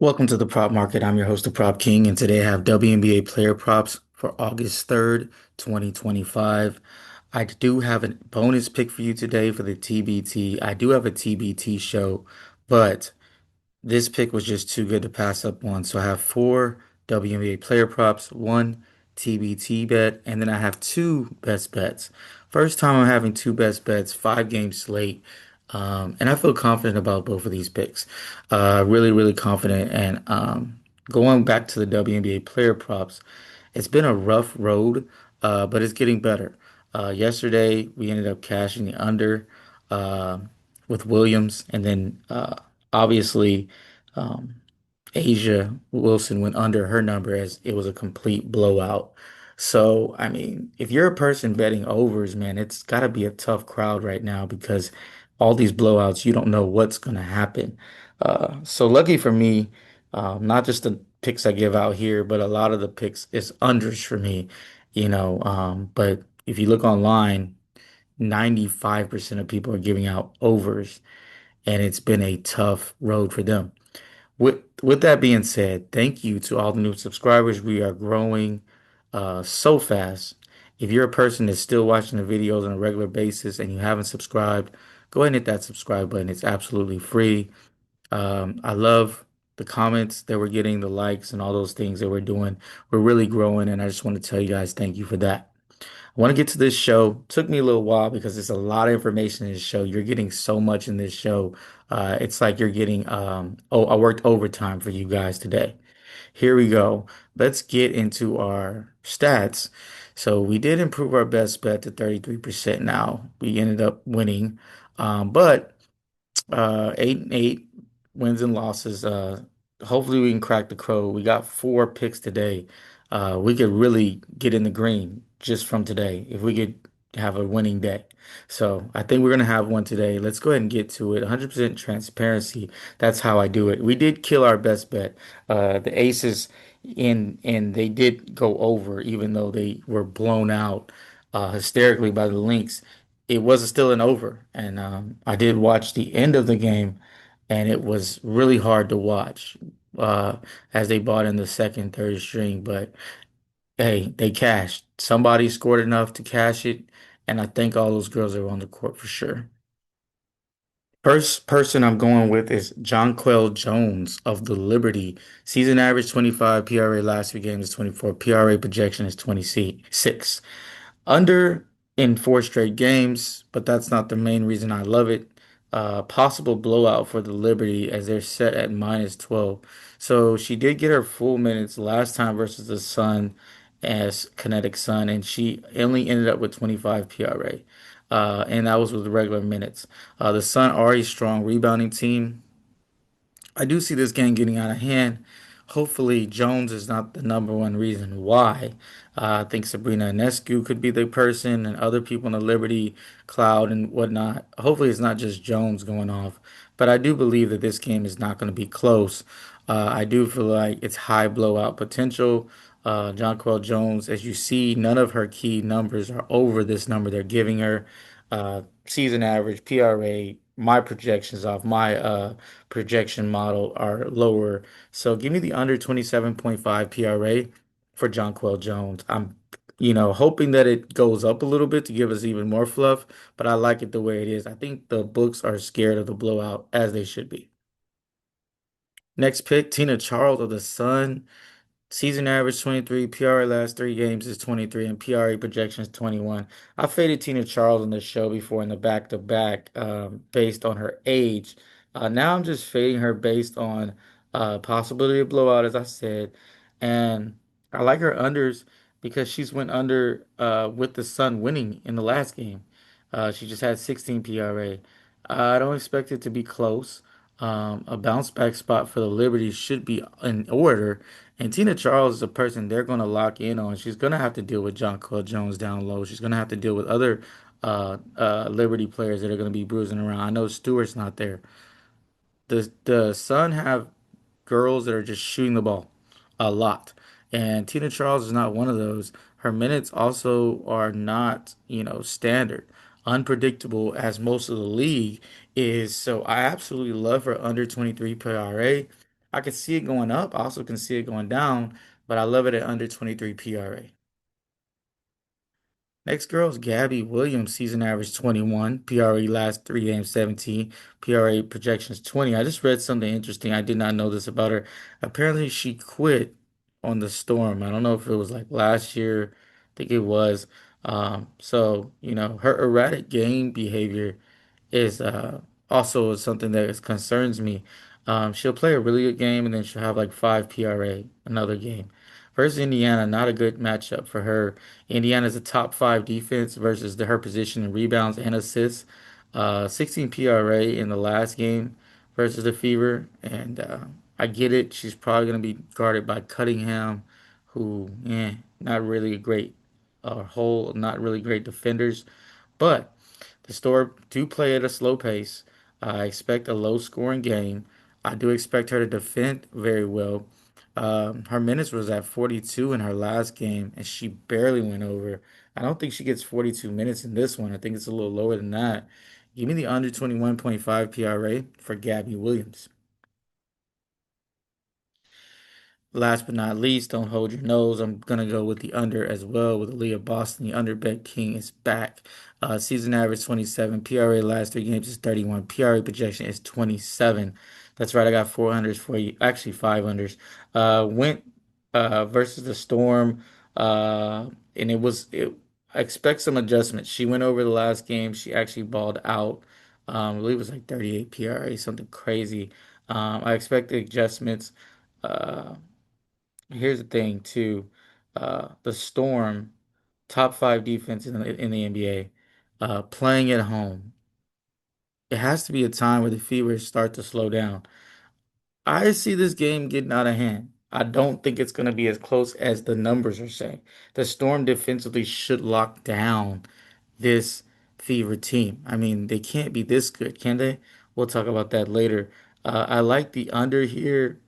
Welcome to the prop market. I'm your host, the Prop King, and today I have WNBA player props for August 3rd, 2025. I do have a bonus pick for you today for the TBT. I do have a TBT show, but this pick was just too good to pass up on. So I have four WNBA player props, one TBT bet, and then I have two best bets. First time I'm having two best bets, 5 game slate. And I feel confident about both of these picks. Really confident. And going back to the WNBA player props, it's been a rough road, but it's getting better. Yesterday, we ended up cashing the under uh, with Williams, and then obviously, um, Asia Wilson went under her number as it was a complete blowout. So, I mean, if you're a person betting overs, man, it's got to be a tough crowd right now because all these blowouts, you don't know what's going to happen. So lucky for me, not just the picks I give out here, but a lot of the picks is unders for me, but if you look online, 95% of people are giving out overs, and it's been a tough road for them. With that being said, thank you to all the new subscribers. We are growing so fast. If you're a person that's still watching the videos on a regular basis and you haven't subscribed, go ahead and hit that subscribe button. It's absolutely free. I love the comments that we're getting, the likes, and all those things that we're doing. We're really growing, and I just want to tell you guys thank you for that. I want to get to this show. Took me a little while because there's a lot of information in this show. You're getting so much in this show. It's like you're getting, oh, I worked overtime for you guys today. Here we go. Let's get into our stats. So we did improve our best bet to 33% now. We ended up winning. But 8-8 wins and losses. Hopefully we can crack the code. We got four picks today. We could really get in the green just from today if we could have a winning day. So I think we're gonna have one today. Let's go ahead and get to it. 100% transparency. That's how I do it. We did kill our best bet. The aces and they did go over, even though they were blown out hysterically by the Lynx. It was still an over, and I did watch the end of the game, and it was really hard to watch uh, as they bought in the second, third string. But hey, they cashed. Somebody scored enough to cash it, and I think all those girls are on the court for sure. First person I'm going with is Jonquel Jones of the Liberty. Season average 25, PRA last 3 games is 24, PRA projection is 26. Under in 4 straight games, but that's not the main reason I love it. Possible blowout for the Liberty as they're set at -12. So she did get her full minutes last time versus the Sun as Kinetic Sun, and she only ended up with 25 PRA. And that was with regular minutes. The Sun are a strong rebounding team. I do see this game getting out of hand. Hopefully, Jones is not the number one reason why. I think Sabrina Ionescu could be the person and other people in the Liberty cloud and whatnot. Hopefully, it's not just Jones going off. But I do believe that this game is not going to be close. I do feel like it's high blowout potential. Jonquel Jones, as you see, none of her key numbers are over this number they're giving her. Season average, PRA, my projections off my projection model are lower. So give me the under 27.5 PRA for Jonquel Jones. I'm, hoping that it goes up a little bit to give us even more fluff, but I like it the way it is. I think the books are scared of the blowout as they should be. Next pick, Tina Charles of the Sun. Season average 23, PRA last 3 games is 23, and PRA projections 21. I faded Tina Charles on this show before in the back-to-back based on her age. Now I'm just fading her based on possibility of blowout, as I said. And I like her unders because she's went under with the Sun winning in the last game. She just had 16 PRA. I don't expect it to be close. A bounce back spot for the Liberty should be in order. And Tina Charles is a person they're going to lock in on. She's going to have to deal with Jonquel Jones down low. She's going to have to deal with other Liberty players that are going to be bruising around. I know Stewart's not there. The Sun have girls that are just shooting the ball a lot. And Tina Charles is not one of those. Her minutes also are not, standard. Unpredictable as most of the league is. So I absolutely love her under 23 PRA. I could see it going up. I also can see it going down, but I love it at under 23 PRA. Next girl is Gabby Williams, season average 21, PRA last three games 17, PRA projections 20. I just read something interesting. I did not know this about her. Apparently, she quit on the Storm. I don't know if it was like last year. I think it was. Her erratic game behavior is also something that concerns me. She'll play a really good game and then she'll have like 5 PRA another game. Versus Indiana, not a good matchup for her. Indiana's a top five defense versus her position in rebounds and assists. 16 PRA in the last game versus the Fever, and I get it. She's probably going to be guarded by Cunningham, who, not really great, not really great defenders. But the Storm do play at a slow pace. I expect a low scoring game. I do expect her to defend very well. Her minutes was at 42 in her last game, and she barely went over. I don't think she gets 42 minutes in this one. I think it's a little lower than that. Give me the under 21.5 PRA for Gabby Williams. Last but not least, don't hold your nose. I'm gonna go with the under as well with Leah Boston. The under bet king is back. Season average 27. PRA last three games is 31. PRA projection is 27. That's right. I got 400s for you. Actually, 500s. Went versus the Storm, and I expect some adjustments. She went over the last game. She actually balled out. I believe it was like 38 PRA, something crazy. I expect the adjustments. Uh, Here's the thing too. The Storm, top five defense in the NBA, playing at home. It has to be a time where the Fever start to slow down. I see this game getting out of hand. I don't think it's going to be as close as the numbers are saying. The Storm defensively should lock down this Fever team. I mean, they can't be this good, can they? We'll talk about that later. I like the under here.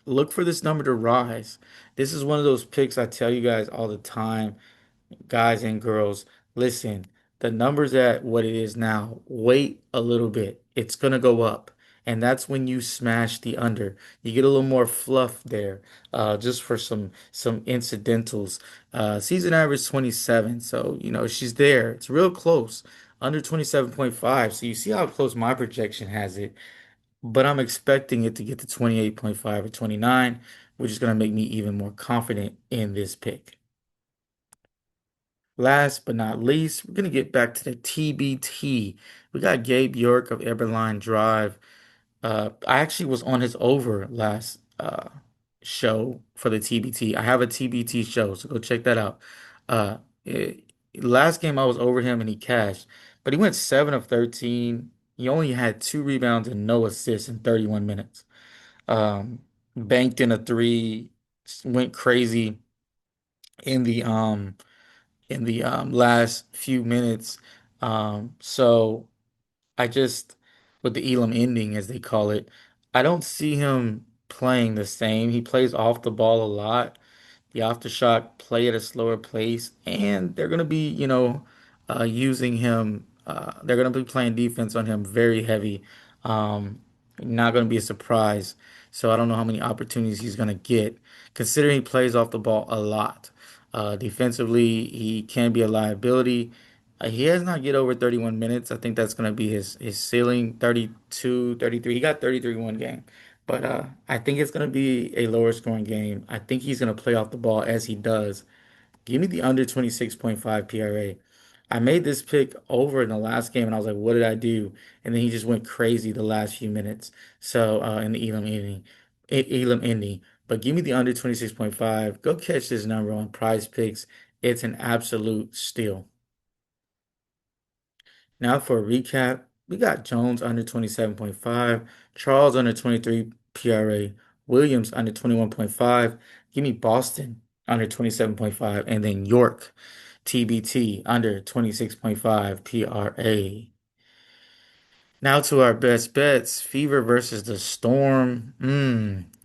Look for this number to rise. This is one of those picks I tell you guys all the time, guys and girls. Listen, the number's at what it is now. Wait a little bit. It's gonna go up. And that's when you smash the under. You get a little more fluff there, just for some incidentals. Season average 27, so she's there. It's real close, under 27.5. So you see how close my projection has it, but I'm expecting it to get to 28.5 or 29, which is going to make me even more confident in this pick. Last but not least, we're going to get back to the TBT. We got Gabe York of Eberline Drive. I actually was on his over last show for the TBT. I have a TBT show, so go check that out. Uh, Last game I was over him and he cashed, but he went 7 of 13. He only had 2 rebounds and no assists in 31 minutes. Um, Banked in a three, went crazy in the last few minutes. So I just, with the Elam ending, as they call it, I don't see him playing the same. He plays off the ball a lot. The aftershock play at a slower pace, and they're going to be, using him. They're going to be playing defense on him very heavy. Um, Not going to be a surprise. So I don't know how many opportunities he's going to get, considering he plays off the ball a lot. Defensively, he can be a liability. He has not get over 31 minutes. I think that's going to be his ceiling, 32, 33. He got 33 one game. But I think it's going to be a lower scoring game. I think he's going to play off the ball as he does. Give me the under 26.5 PRA. I made this pick over in the last game and I was like, what did I do? And then he just went crazy the last few minutes. So in the Elam ending. But give me the under 26.5. Go catch this number on Prize Picks. It's an absolute steal. Now for a recap, we got Jones under 27.5, Charles under 23 PRA, Williams under 21.5. Give me Boston under 27.5, and then York TBT under 26.5 PRA. Now to our best bets. Fever versus the Storm.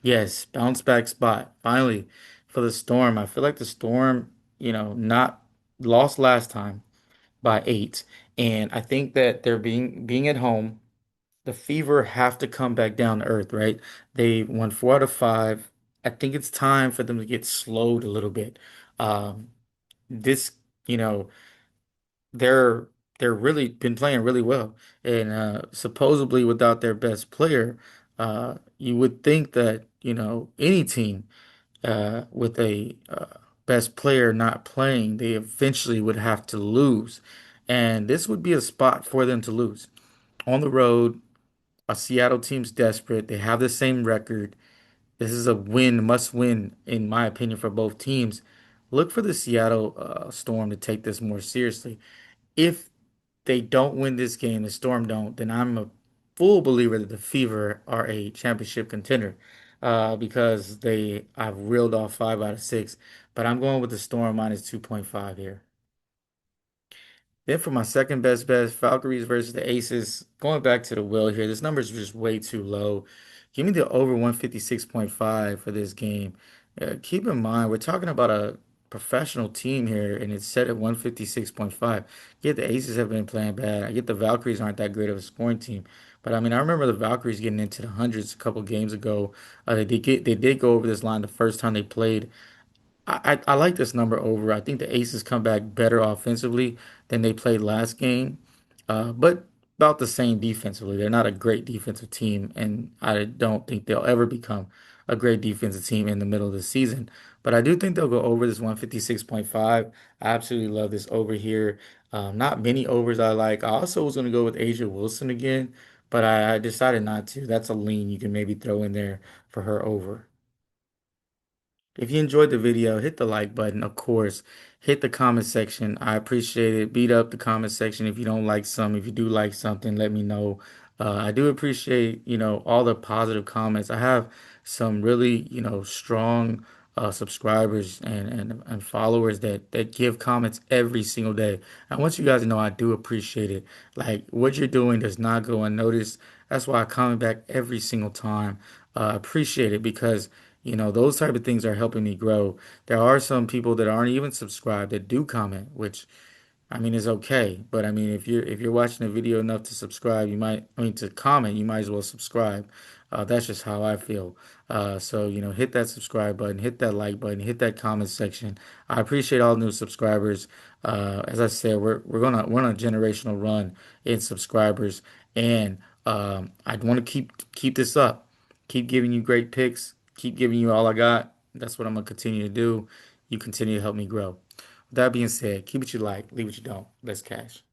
Yes, bounce back spot. Finally, for the Storm. I feel like the Storm, not lost last time by 8. And I think that they're being at home. the Fever have to come back down to earth, right? They won 4 out of 5. I think it's time for them to get slowed a little bit. Um, this, you know, they're they're really been playing really well, and supposedly without their best player, you would think that any team with a best player not playing, they eventually would have to lose, and this would be a spot for them to lose on the road. A Seattle team's desperate. They have the same record. This is a win, must win, in my opinion, for both teams. Look for the Seattle Storm to take this more seriously. If they don't win this game, the Storm don't, then I'm a full believer that the Fever are a championship contender because I've reeled off 5 out of 6. But I'm going with the Storm minus 2.5 here. Then for my second best bet, Valkyries versus the Aces. Going back to the will here, this number is just way too low. Give me the over 156.5 for this game. Keep in mind, we're talking about a professional team here, and it's set at 156.5. Get the Aces have been playing bad. I get the Valkyries aren't that great of a scoring team. But I mean, I remember the Valkyries getting into the hundreds a couple games ago. They did go over this line the first time they played. I like this number over. I think the Aces come back better offensively than they played last game, but about the same defensively. They're not a great defensive team, and I don't think they'll ever become a great defensive team in the middle of the season. But I do think they'll go over this 156.5. I absolutely love this over here. Not many overs I like. I also was going to go with Asia Wilson again, but I decided not to. That's a lean you can maybe throw in there for her over. If you enjoyed the video, hit the like button, of course. Hit the comment section. I appreciate it. Beat up the comment section if you don't like some. If you do like something, let me know. I do appreciate, all the positive comments. I have some really, strong subscribers and followers that give comments every single day. I want you guys to know I do appreciate it. Like what you're doing does not go unnoticed. That's why I comment back every single time. Appreciate it because those type of things are helping me grow. There are some people that aren't even subscribed that do comment, which I mean is okay. But I mean, if you're watching a video enough to subscribe, to comment, you might as well subscribe. That's just how I feel. So hit that subscribe button, hit that like button, hit that comment section. I appreciate all new subscribers. As I said, we're on a generational run in subscribers, and I want to keep this up. Keep giving you great picks. Keep giving you all I got. That's what I'm gonna continue to do. You continue to help me grow. With that being said, keep what you like, leave what you don't. Let's cash.